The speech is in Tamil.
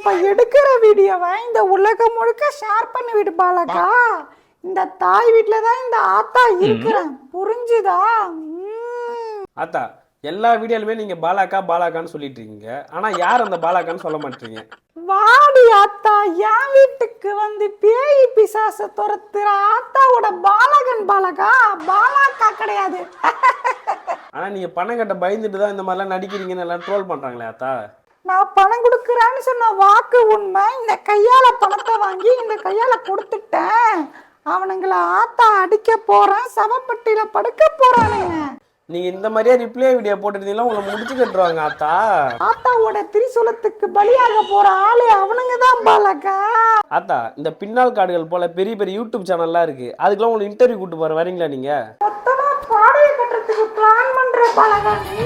இப்ப எடுக்கிற வீடியோவை இந்த உலகம் முழுக்க ஷேர் பண்ணி விடு பாலகா. இந்த தாய் வீட்டுல தான் இந்த ஆத்தா இருக்கிறேன், புரிஞ்சுதா? ஆத்தா, எல்லா வீடியோலுமே நீங்க பாலாக்கா பாலாக்கான்னு சொல்லிட்டு இருக்கீங்க. ஆனா யார் அந்த பாலாக்கான்னு சொல்ல மாட்டீங்க. வாடி ஆத்தா, என் வீட்டுக்கு வந்து பேய் பிசாச துரத்துற ஆத்தாவோட பாலகன் பாலகா, பாலாக்கா கிடையாது. ஆனா நீங்க பணம் கட்ட பயந்துட்டு தான் இந்த மாதிரிலாம் நடிக்கிறீங்கன்னு எல்லாம் ட்ரோல் பண்றாங்களே ஆத்தா. நான் பணம் கொடுக்குறேன்னு சொன்ன வாக்கு உண்மை. இந்த கையால பணத்தை வாங்கி இந்த கையால கொடுத்துட்டேன். அவனுங்களை ஆத்தா அடிக்க போறான், சவப்பட்டியில படுக்க போறானுங்க. நீங்க இந்த மாதிரியே ரிப்ளே வீடியோ போட்டுருந்தீங்கன்னா உங்களை முடிச்சு கட்டுருவாங்க ஆத்தா. ஆத்தாவோட திரிசூலத்துக்கு பலியாக போற ஆளு அவனுங்க தான் பாலகா. ஆத்தா, இந்த பின்னால் காடுகள் போல பெரிய பெரிய யூடியூப் சேனல்லாம் இருக்கு, அதுக்கெல்லாம் உங்களுக்கு இன்டர்வியூ கூட்டு போற வரீங்களா நீங்க? மொத்தமா பாடையை கட்டுறதுக்கு பிளான் பண்ற பாலகா நீ.